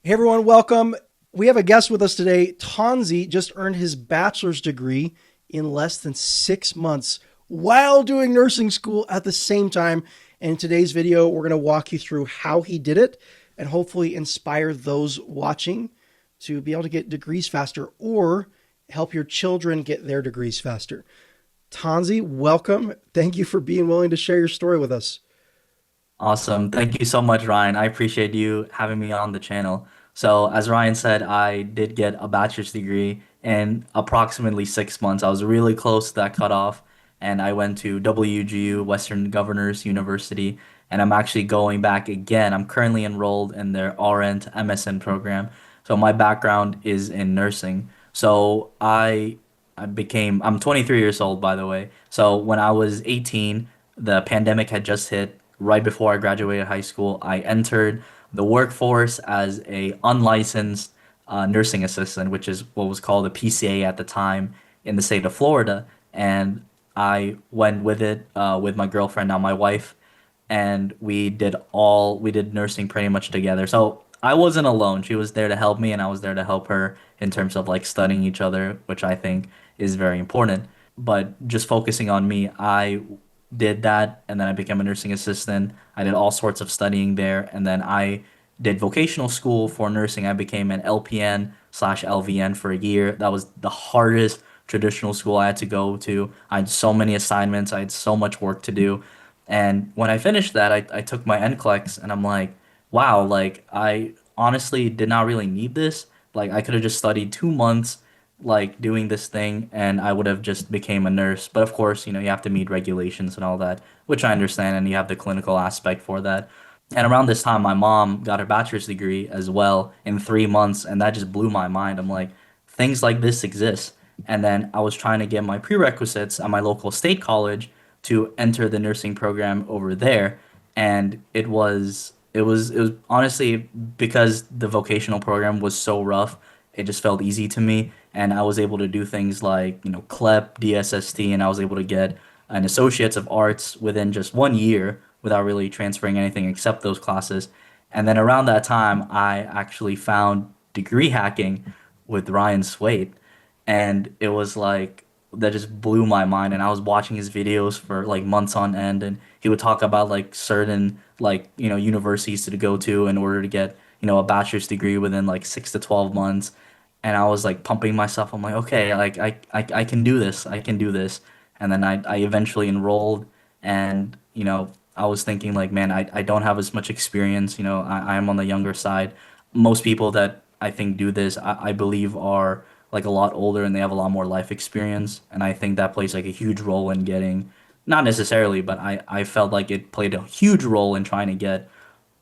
Hey everyone, welcome. We have a guest with us today. Tonzy just earned his bachelor's degree in less than 6 months while doing nursing school at the same time. And in today's video, we're going to walk you through how he did it and hopefully inspire those watching to be able to get degrees faster or help your children get their degrees faster. Tonzy, welcome. Thank you for being willing to share your story with us. Awesome. Thank you so much, Ryan. I appreciate you having me on the channel. So, as Ryan said, I did get a bachelor's degree in approximately 6 months. I was really close to that cutoff, and I went to WGU, Western Governors University, and I'm actually going back again. I'm currently enrolled in their RN to MSN program. So, my background is in nursing. So, I'm 23 years old, by the way. So, when I was 18, the pandemic had just hit right before I graduated high school. I entered the workforce as a unlicensed nursing assistant, which is what was called a PCA at the time in the state of Florida. And I went with it with my girlfriend, now my wife, and we did nursing pretty much together. So I wasn't alone. She was there to help me, and I was there to help her in terms of like studying each other, which I think is very important. But just focusing on me, I did that, and then I became a nursing assistant. I did all sorts of studying there, and then I did vocational school for nursing. I became an LPN slash LVN for a year. That was the hardest traditional school I had to go to. I had so many assignments. I had so much work to do. And when I finished that, I took my NCLEX, and I'm like, wow, like I honestly did not really need this. Like I could have just studied 2 months like doing this thing and I would have just became a nurse. But of course, you have to meet regulations and all that, which I understand, and you have the clinical aspect for that. And around this time, my mom got her bachelor's degree as well in 3 months, and that just blew my mind. I'm like, things like this exist. And then I was trying to get my prerequisites at my local state college to enter the nursing program over there, and it was honestly because the vocational program was so rough, it just felt easy to me, and I was able to do things like, CLEP, DSST, and I was able to get an Associates of Arts within just 1 year without really transferring anything except those classes. And then around that time, I actually found degree hacking with Ryan Swayt, and it was like that just blew my mind. And I was watching his videos for like months on end, and he would talk about like certain like universities to go to in order to get a bachelor's degree within like 6 to 12 months. And I was like pumping myself. I'm like, okay, like I can do this. I can do this. And then I eventually enrolled, and I was thinking like, man, I don't have as much experience. I am on the younger side. Most people that I think do this, I believe are like a lot older and they have a lot more life experience. And I think that plays like a huge role in getting, not necessarily, but I felt like it played a huge role in trying to get,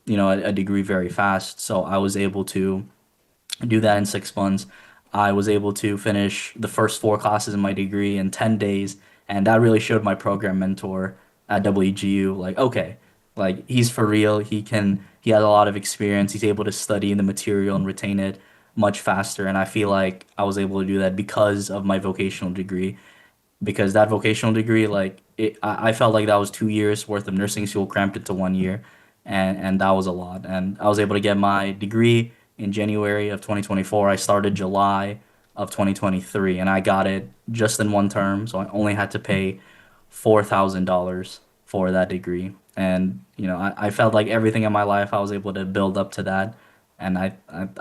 a degree very fast. So I was able to do that in 6 months. I was able to finish the first four classes in my degree in 10 days, and that really showed my program mentor at WGU, like, okay, like he's for real. He has a lot of experience. He's able to study the material and retain it much faster. And I feel like I was able to do that because of my vocational degree, because that vocational degree, like I felt like that was 2 years worth of nursing school cramped into 1 year, and that was a lot. And I was able to get my degree in January of 2024. I started July of 2023, and I got it just in one term, so I only had to pay $4,000 for that degree. And I felt like everything in my life I was able to build up to that, and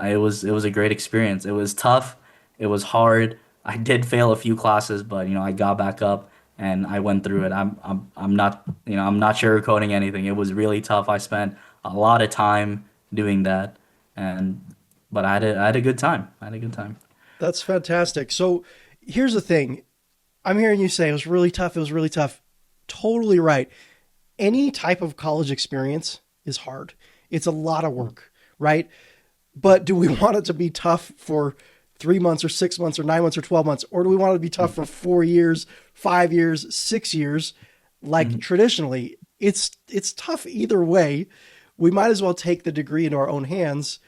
it was a great experience. It was tough, it was hard. I did fail a few classes, but I got back up and I went through it. I'm not sugarcoating anything. It was really tough. I spent a lot of time doing that, and but I had a good time. I had a good time. That's fantastic. So here's the thing. I'm hearing you say it was really tough. It was really tough. Totally right. Any type of college experience is hard. It's a lot of work, right? But do we want it to be tough for 3 months or 6 months or 9 months or 12 months? Or do we want it to be tough for 4 years, 5 years, 6 years? Like Mhm. traditionally, it's tough either way. We might as well take the degree into our own hands,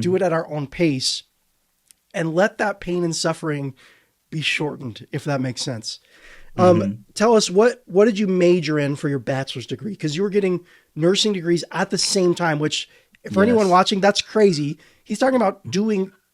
do Mhm. it at our own pace, and let that pain and suffering be shortened, if that makes sense. Mhm. Tell us what did you major in for your bachelor's degree? Because you were getting nursing degrees at the same time, which For anyone Yes. watching, that's crazy. He's talking about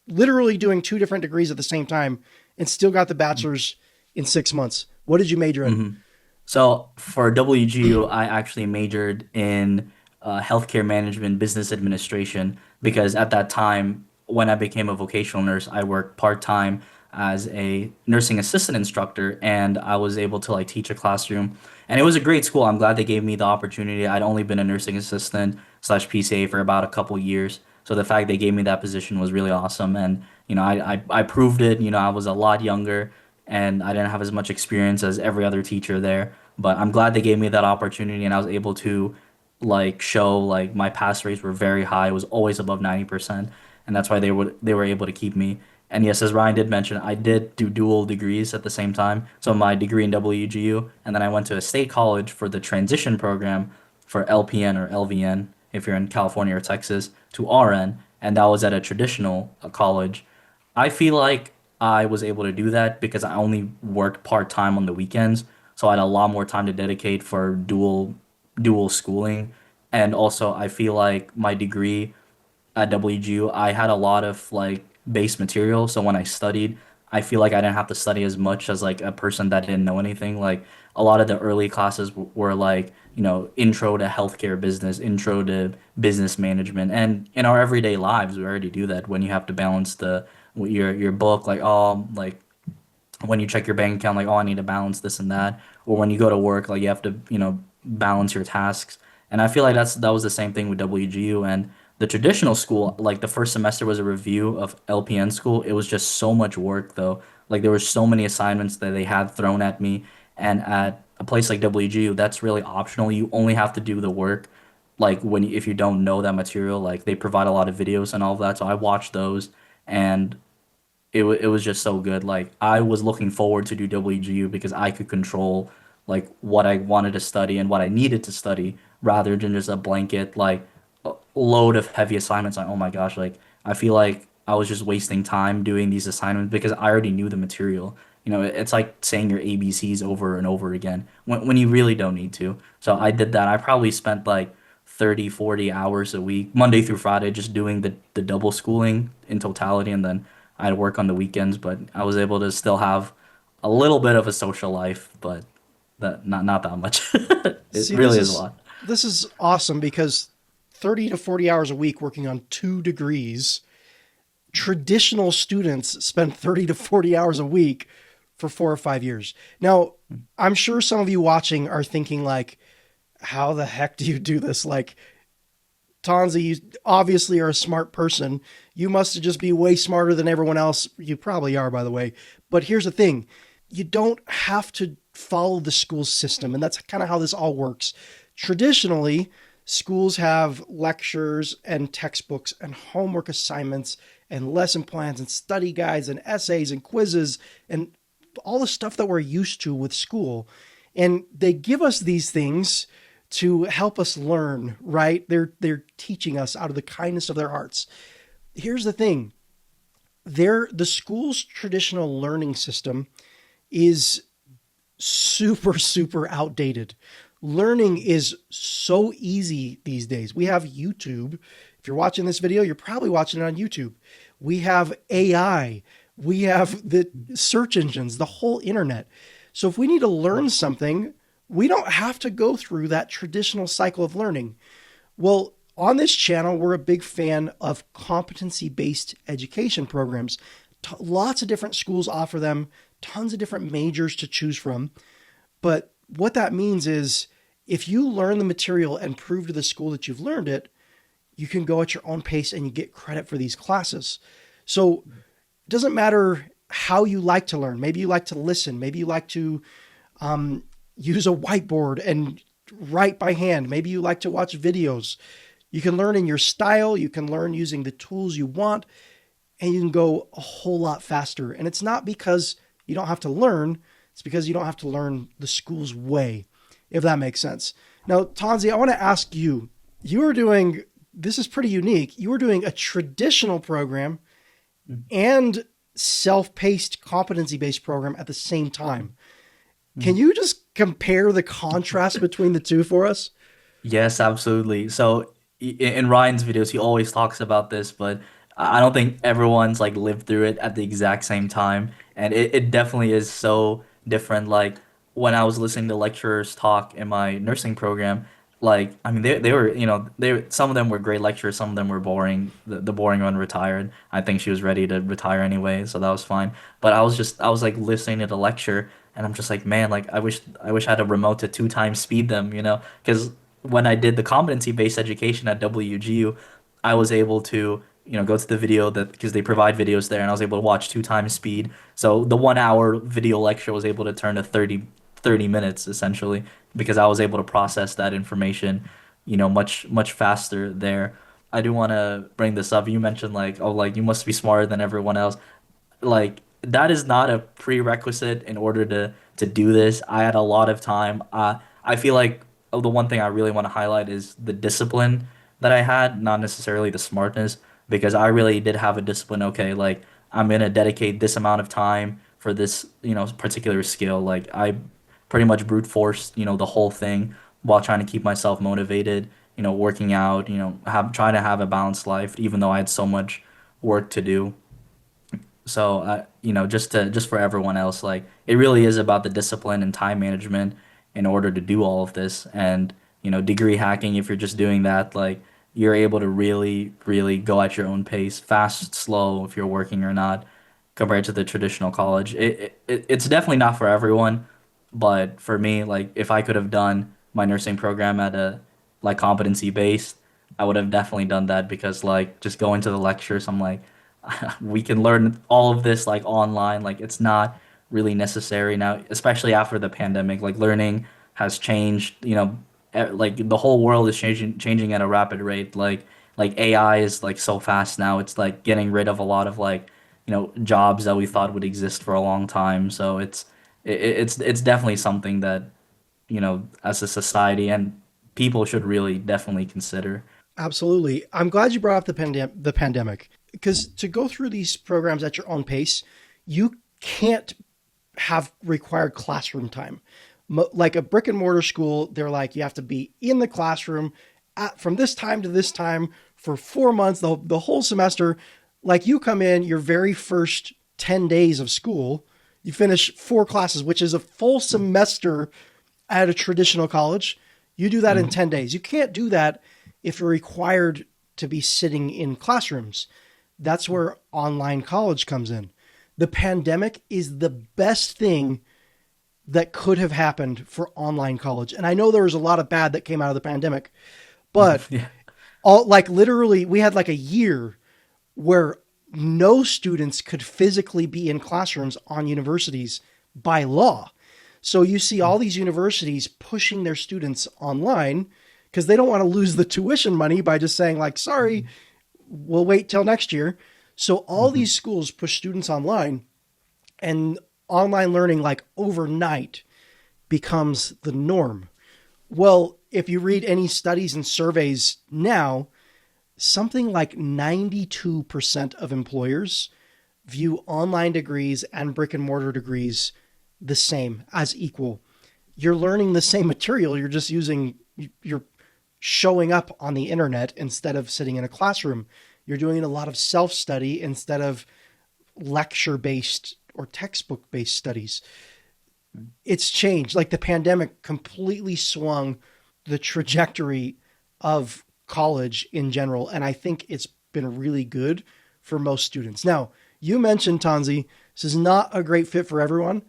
literally doing two different degrees at the same time and still got the bachelor's in 6 months. What did you major in? Mhm. So for WGU, I actually majored in healthcare management, business administration, because at that time, when I became a vocational nurse, I worked part-time as a nursing assistant instructor, and I was able to like teach a classroom. And it was a great school. I'm glad they gave me the opportunity. I'd only been a nursing assistant slash PCA for about a couple years. So the fact they gave me that position was really awesome. And, I proved it. I was a lot younger and I didn't have as much experience as every other teacher there. But I'm glad they gave me that opportunity and I was able to like show like my pass rates were very high. It was always above 90%. And that's why they were able to keep me. And yes, as Ryan did mention, I did do dual degrees at the same time. So my degree in WGU, and then I went to a state college for the transition program for LPN or LVN if you're in California or Texas to RN, and that was at a traditional college. I feel like I was able to do that because I only worked part-time on the weekends, so I had a lot more time to dedicate for dual schooling. And also I feel like my degree at WGU, I had a lot of like base material. So when I studied, I feel like I didn't have to study as much as like a person that didn't know anything. Like a lot of the early classes were like, intro to healthcare business, intro to business management. And in our everyday lives, we already do that when you have to balance your book, like, oh, like when you check your bank account, like, oh, I need to balance this and that. Or when you go to work, like you have to, balance your tasks. And I feel like that was the same thing with WGU and the traditional school. Like the first semester was a review of LPN school. It was just so much work though. Like there were so many assignments that they had thrown at me. And at a place like WGU, that's really optional. You only have to do the work. Like if you don't know that material, like they provide a lot of videos and all of that. So I watched those and it was just so good. Like I was looking forward to do WGU because I could control like what I wanted to study and what I needed to study rather than just a blanket like load of heavy assignments. Like, oh my gosh, like I feel like I was just wasting time doing these assignments because I already knew the material. It's like saying your ABCs over and over again when you really don't need to. So I did that. I probably spent like 30, 40 hours a week, Monday through Friday, just doing the double schooling in totality. And then I'd work on the weekends, but I was able to still have a little bit of a social life, but that not that much. It See, really is a lot. this is awesome because 30 to 40 hours a week working on two degrees, traditional students spend 30 to 40 hours a week for 4 or 5 years. Now, I'm sure some of you watching are thinking like, how the heck do you do this? Like, Tonzy, you obviously are a smart person. You must just be way smarter than everyone else. You probably are, by the way. But here's the thing. You don't have to follow the school system. And that's kind of how this all works. Traditionally, schools have lectures and textbooks and homework assignments and lesson plans and study guides and essays and quizzes and all the stuff that we're used to with school. And they give us these things to help us learn, right? They're teaching us out of the kindness of their hearts. Here's the thing. The school's traditional learning system is super, super outdated. Learning is so easy these days. We have YouTube. If you're watching this video, you're probably watching it on YouTube. We have AI. We have the search engines, the whole internet. So if we need to learn something, we don't have to go through that traditional cycle of learning. Well, on this channel, we're a big fan of competency-based education programs. Lots of different schools offer them, tons of different majors to choose from. But what that means is if you learn the material and prove to the school that you've learned it, you can go at your own pace and you get credit for these classes. So it doesn't matter how you like to learn. Maybe you like to listen. Maybe you like to use a whiteboard and write by hand. Maybe you like to watch videos. You can learn in your style. You can learn using the tools you want, and you can go a whole lot faster. And it's not because you don't have to learn. It's because you don't have to learn the school's way, if that makes sense. Now, Tonzy, I want to ask you, this is pretty unique. You were doing a traditional program and self-paced competency-based program at the same time. Can you just compare the contrast between the two for us? Yes, absolutely. So in Ryan's videos, he always talks about this, but I don't think everyone's like lived through it at the exact same time. And it definitely is so different. Like when I was listening to lecturers talk in my nursing program, like I mean they were, some of them were great lecturers, some of them were boring. The boring one retired. I think she was ready to retire anyway, so that was fine. But I was like listening to the lecture and I'm just like, man, like I wish I had a remote to 2 times speed them, because when I did the competency-based education at WGU, I was able to, go to the video that because they provide videos there, and I was able to watch 2 times speed. So the 1 hour video lecture was able to turn to 30 minutes essentially because I was able to process that information, much much faster there. I do want to bring this up. You mentioned like, oh, like you must be smarter than everyone else. Like that is not a prerequisite in order to do this. I had a lot of time. I feel like the one thing I really want to highlight is the discipline that I had, not necessarily the smartness, because I really did have a discipline. Okay, like I'm gonna dedicate this amount of time for this, particular skill. Like I pretty much brute forced, the whole thing while trying to keep myself motivated, working out, trying to have a balanced life, even though I had so much work to do. So, just for everyone else, like it really is about the discipline and time management in order to do all of this. And, degree hacking, if you're just doing that, like you're able to really, really go at your own pace, fast, slow, if you're working or not, compared to the traditional college. It's definitely not for everyone, but for me, like if I could have done my nursing program at a like competency based, I would have definitely done that because like just going to the lectures, I'm like we can learn all of this like online. Like it's not really necessary now, especially after the pandemic. Like learning has changed, like the whole world is changing at a rapid rate. Like AI is like so fast now. It's like getting rid of a lot of like, jobs that we thought would exist for a long time. So it's definitely something that, as a society and people should really definitely consider. Absolutely. I'm glad you brought up the pandemic because to go through these programs at your own pace, you can't have required classroom time. Like a brick and mortar school, they're like you have to be in the classroom from this time to this time for 4 months, the whole semester. Like you come in your very first 10 days of school, you finish 4 classes, which is a full semester at a traditional college. You do that in Mhm. 10 days. You can't do that if you're required to be sitting in classrooms. That's where online college comes in. The pandemic is the best thing that could have happened for online college. And I know there was a lot of bad that came out of the pandemic, but Yeah. all like literally we had like a year where no students could physically be in classrooms on universities by law. So you see all these universities pushing their students online because they don't want to lose the tuition money by just saying like, sorry, we'll wait till next year. So all Mhm. these schools push students online and online learning like overnight becomes the norm. Well, if you read any studies and surveys now, something like 92% of employers view online degrees and brick and mortar degrees the same as equal. You're learning the same material, you're showing up on the internet instead of sitting in a classroom. You're doing a lot of self study instead of lecture based or textbook based studies. It's changed. Like the pandemic completely swung the trajectory of college in general. And I think it's been really good for most students. Now, you mentioned Tonzy. This is not a great fit for everyone.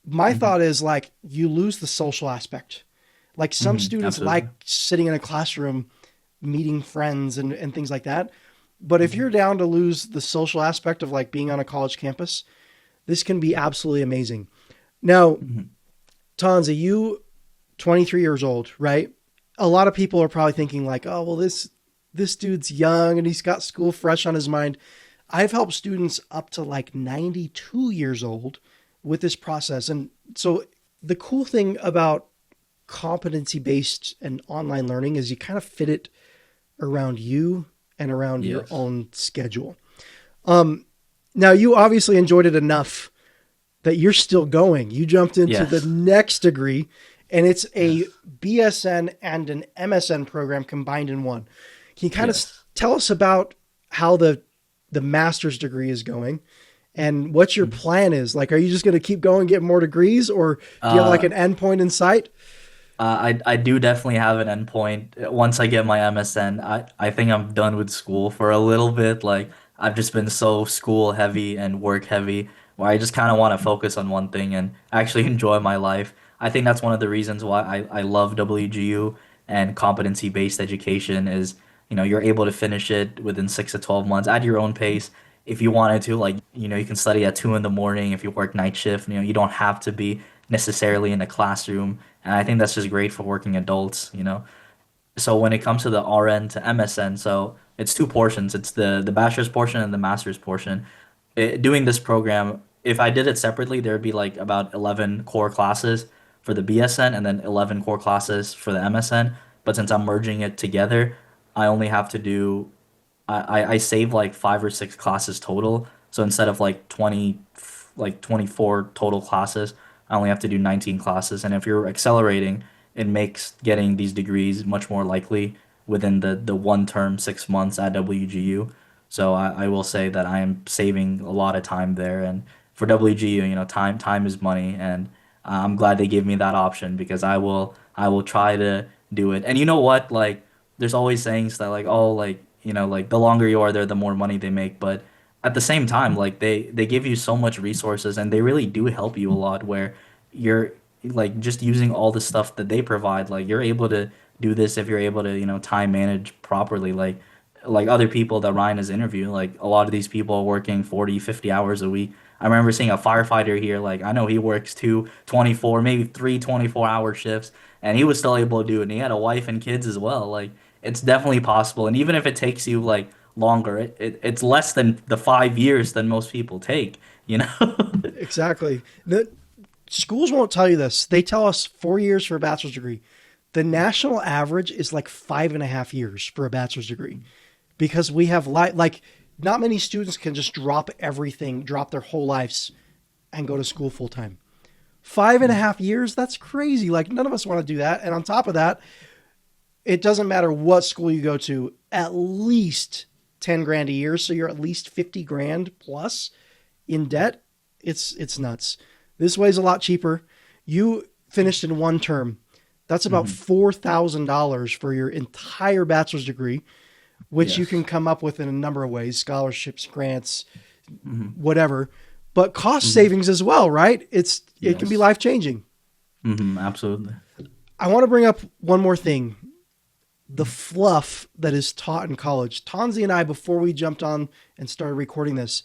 My Mhm. thought is like you lose the social aspect. Like some Mhm. students Absolutely. like sitting in a classroom, meeting friends and things like that. But if Mhm. you're down to lose the social aspect of like being on a college campus, this can be absolutely amazing. Now, Mhm. Tonzi, you 23 years old, right? A lot of people are probably thinking like, "Oh, well this dude's young and he's got school fresh on his mind." I've helped students up to like 92 years old with this process. And so the cool thing about competency based and online learning is you kind of fit it around you and around your Yes. own schedule. Um, Now you obviously enjoyed it enough that you're still going. You jumped into the Yes. next degree, and it's a Yes. BSN and an MSN program combined in one. Can you kind of Yes. tell us about how the master's degree is going and what your plan is? Like, are you just going to keep going, get more degrees, or do you have like Uh, an end point in sight? I do definitely have an endpoint. Once I get my MSN, I think I'm done with school for a little bit. Like I've just been so school heavy and work heavy, where I just kind of want to focus on one thing and actually enjoy my life. I think that's one of the reasons why I love WGU and competency-based education is, you're able to finish it within 6 to 12 months at your own pace. If you wanted to, like, you can study at 2 in the morning. If you work night shift, you don't have to be necessarily in a classroom. And I think that's just great for working adults. So when it comes to the RN to MSN, so it's two portions. It's the bachelor's portion and the master's portion. Doing this program, if I did it separately, there would be like about 11 core classes for the BSN and then 11 core classes for the MSN. But since I'm merging it together, I only have to do I save like 5 or 6 classes total. So instead of like 20, like 24 total classes, I only have to do 19 classes. And if you're accelerating, it makes getting these degrees much more likely within the one term 6 months at WGU. So I will say that I am saving a lot of time there. And for WGU, time is money, and I'm glad they gave me that option because I will try to do it. And you know what? Like there's always sayings that like, oh, like, like the longer you are there, the more money they make. But at the same time, like they give you so much resources and they really do help you a lot where you're like just using all the stuff that they provide. Like you're able to do this if you're able to, time manage properly. Like other people that Ryan has interviewed, like a lot of these people are working 40, 50 hours a week. I remember seeing a firefighter here, like I know he works two 24, maybe three 24-hour shifts, and he was still able to do it. And he had a wife and kids as well. Like it's definitely possible. And even if it takes you like longer, it's less than the 5 years than most people take. Exactly. The schools won't tell you this. They tell us 4 years for a bachelor's degree. The national average is like 5.5 years for a bachelor's degree because we have like not many students can just drop everything, drop their whole lives and go to school full time. 5.5 years, that's crazy. Like none of us want to do that. And on top of that, it doesn't matter what school you go to, at least 10 grand a year. So you're at least 50 grand plus in debt. It's nuts. This way is a lot cheaper. You finished in one term. That's about Hmm. $4,000 for your entire bachelor's degree, which you can Yes. come up with in a number of ways, scholarships, grants, Hmm. whatever. But cost Hmm. savings as well, right? It can be Yes. life changing. Absolutely. I want to bring up one more thing. The fluff that is taught in college. Tonzy and I, before we jumped on and started recording this,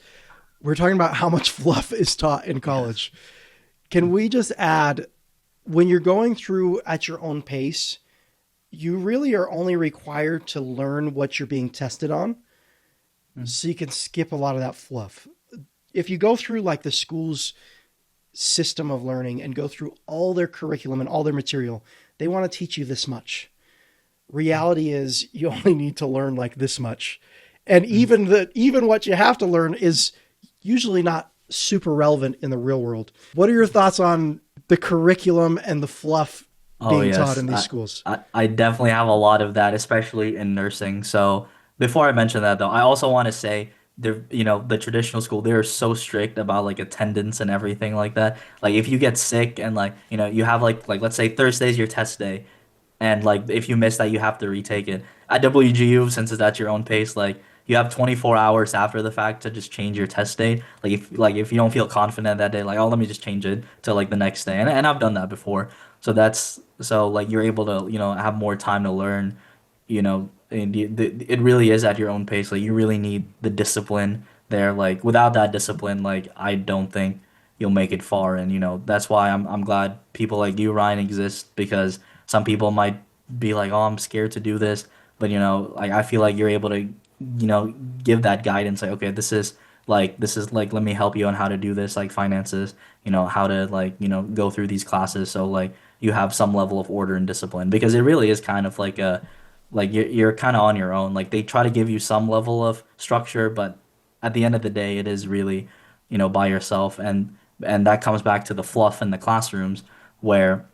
we're talking about how much fluff is taught in Yes. college. Can we just add, when you're going through at your own pace, you really are only required to learn what you're being tested on. So you can skip a lot of that fluff. If you go through like the school's system of learning and go through all their curriculum and all their material, they want to teach you this much. Reality is you only need to learn like this much. And even what you have to learn is usually not super relevant in the real world. What are your thoughts on the curriculum and the fluff Oh being taught yes, in these schools? I definitely have a lot of that, especially in nursing. So before I mention that though, I also want to say the traditional school, they're so strict about like attendance and everything like that. Like if you get sick and like, you have like let's say Thursday's your test day, and like if you miss that, you have to retake it. At WGU, since it's at your own pace, like you have 24 hours after the fact to just change your test date. Like if you don't feel confident that day, like oh let me just change it to like the next day. And I've done that before. So like you're able to have more time to learn. And it really is at your own pace. Like you really need the discipline there. Like without that discipline, like I don't think you'll make it far. And that's why I'm glad people like you, Ryan, exist because some people might be like, oh, I'm scared to do this, but like I feel like you're able to give that guidance. Like okay, this is like let me help you on how to do this, like finances, how to like go through these classes. So like you have some level of order and discipline because it really is kind of like a like you're kind of on your own. Like they try to give you some level of structure, but at the end of the day, it is really, by yourself. And that comes back to the fluff in the classrooms where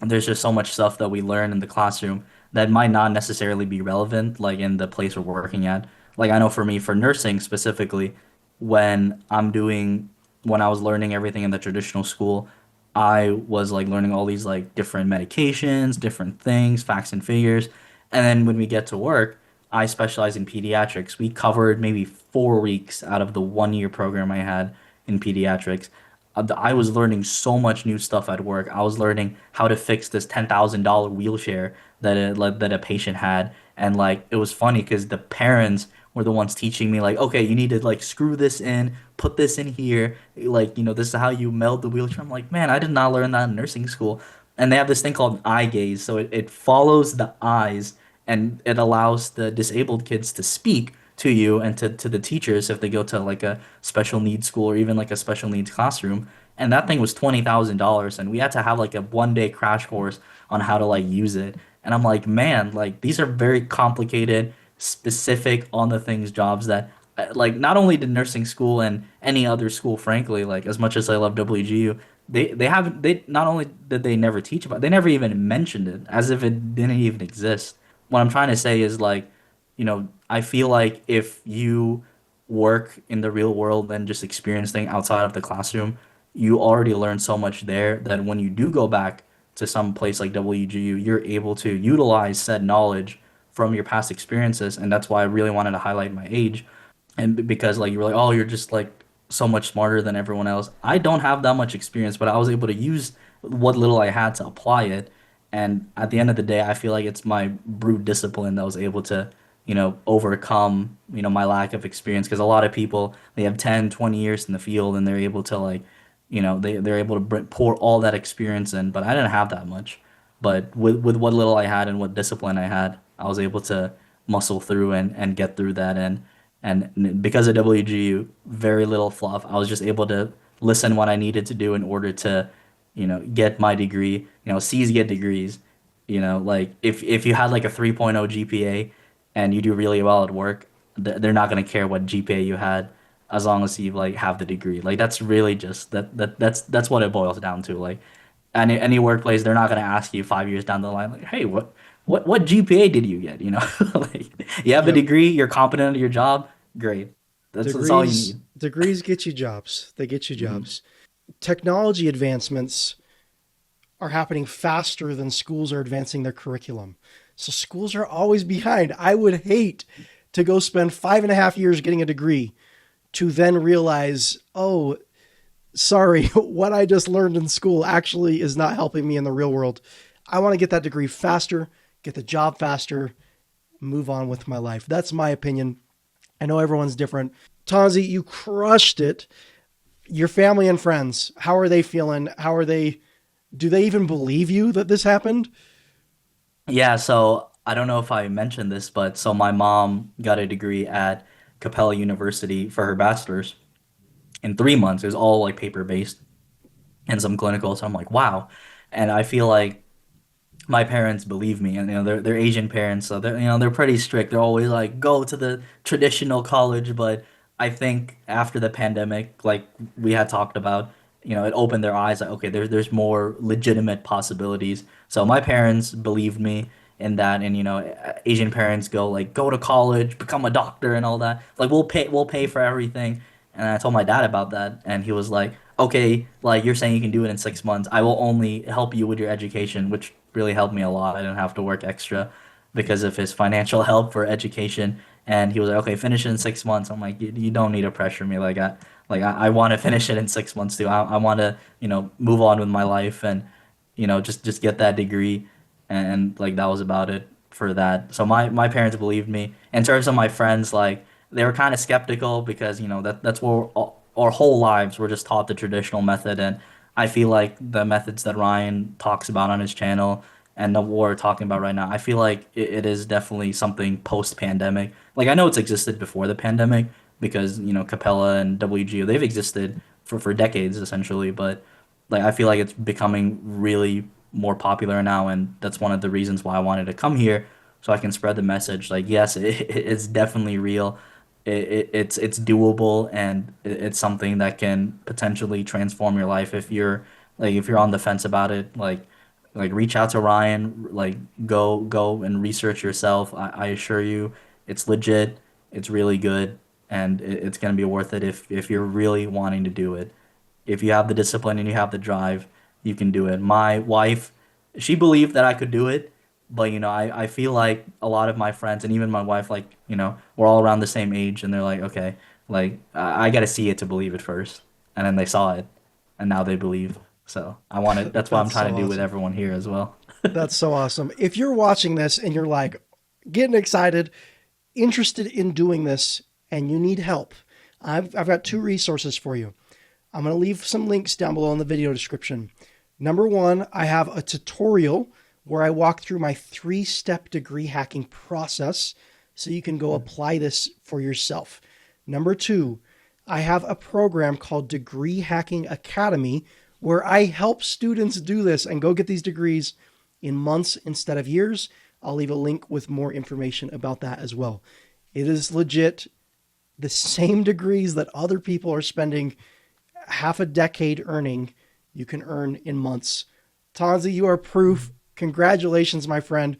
there's just so much stuff that we learn in the classroom that might not necessarily be relevant, like in the place we're working at. Like I know for me, for nursing specifically, when I'm doing, when I was learning everything in the traditional school, I was like learning all these like different medications, different things, facts and figures. And then when we get to work, I specialize in pediatrics. We covered maybe 4 weeks out of the 1 year program I had in pediatrics. I was learning so much new stuff at work. I was learning how to fix this $10,000 wheelchair that a patient had, and like it was funny because the parents were the ones teaching me like, okay, you need to like screw this in, put this in here, like this is how you meld the wheelchair. I'm like, man, I did not learn that in nursing school. And they have this thing called eye gaze, so it follows the eyes and it allows the disabled kids to speak to you and to the teachers if they go to like a special needs school or even like a special needs classroom. And that thing was $20,000 and we had to have like a 1 day crash course on how to like use it. And I'm like, man, like these are very complicated, specific on the things jobs that like not only did nursing school and any other school, frankly, like as much as I love WGU, they haven't they not only did they never teach about, they never even mentioned it as if it didn't even exist. What I'm trying to say is like, I feel like if you work in the real world and just experience things outside of the classroom, you already learn so much there that when you do go back to some place like WGU, you're able to utilize said knowledge from your past experiences. And that's why I really wanted to highlight my age and because like you were like, oh, you're just like so much smarter than everyone else. I don't have that much experience, but I was able to use what little I had to apply it. And at the end of the day, I feel like it's my brute discipline that was able to, overcome, my lack of experience. Because a lot of people, they have 10, 20 years in the field and they're able to like, they're able to pour all that experience in, but I didn't have that much. But with what little I had and what discipline I had, I was able to muscle through and get through that. And because of WGU, very little fluff. I was just able to listen what I needed to do in order to, get my degree. C's get degrees. Like if you had like a 3.0 GPA and you do really well at work, they're not gonna care what GPA you had as long as you like have the degree. Like that's really just that's what it boils down to. Like any workplace, they're not gonna ask you 5 years down the line, like, hey, what GPA did you get? Like you have the Yep. degree, you're competent at your job, great. That's all you need. Degrees get you jobs. They get you Hmm. jobs. Technology advancements are happening faster than schools are advancing their curriculum. So schools are always behind. I would hate to go spend 5.5 years getting a degree to then realize, oh, sorry, what I just learned in school actually is not helping me in the real world. I want to get that degree faster, get the job faster, move on with my life. That's my opinion. I know everyone's different. Tonzy, you crushed it. Your family and friends, how are they feeling? How are they? Do they even believe you that this happened? Yeah, so I don't know if I mentioned this, but so my mom got a degree at Capella University for her bachelor's in 3 months. It was all like paper based and some clinical. So I'm like, wow. And I feel like my parents believe me, and they're Asian parents, so they're pretty strict. They're always like go to the traditional college, but I think after the pandemic, like we had talked about, it opened their eyes like okay, there's more legitimate possibilities. So my parents believed me in that, and Asian parents go to college, become a doctor, and all that. Like we'll pay for everything. And I told my dad about that, and he was like, okay, like you're saying you can do it in 6 months. I will only help you with your education, which really helped me a lot. I didn't have to work extra because of his financial help for education. And he was like, okay, finish it in 6 months. I'm like, you don't need to pressure me. I want to finish it in 6 months too. I want to, move on with my life and, just get that degree. And like, that was about it for that. So my parents believed me. In terms of my friends, like, they were kind of skeptical because that's where our whole lives were just taught the traditional method, and I feel like the methods that Ryan talks about on his channel and what we're talking about right now, I feel like it is definitely something post-pandemic. Like I know it's existed before the pandemic because Capella and WGO, they've existed for decades essentially, but like I feel like it's becoming really more popular now, and that's one of the reasons why I wanted to come here so I can spread the message. Like yes, it's definitely real. It's doable and it's something that can potentially transform your life if you're on the fence about it. Like like reach out to Ryan, like go and research yourself. I assure you, it's legit, it's really good, and it's gonna be worth it if you're really wanting to do it. If you have the discipline and you have the drive, you can do it. My wife, she believed that I could do it, but I feel like a lot of my friends and even my wife, like, we're all around the same age, and they're like, okay, like I gotta see it to believe it first, and then they saw it, and now they believe. So I want it. That's what I'm That's trying so to do with awesome. everyone here as well. That's so awesome. If you're watching this and you're like getting excited, interested in doing this, and you need help, I've got two resources for you. I'm going to leave some links down below in the video description. Number one, I have a tutorial where I walk through my 3-step degree hacking process so you can go apply this for yourself. Number two, I have a program called Degree Hacking Academy where I help students do this and go get these degrees in months instead of years. I'll leave a link with more information about that as well. It is legit the same degrees that other people are spending half a decade earning, you can earn in months. Tonzy, you are proof. Congratulations, my friend.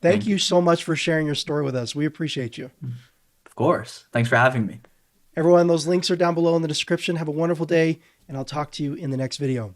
Thank Thank you you. so much for sharing your story with us. We appreciate you. Of course. Thanks for having me. Everyone, those links are down below in the description. Have a wonderful day, and I'll talk to you in the next video.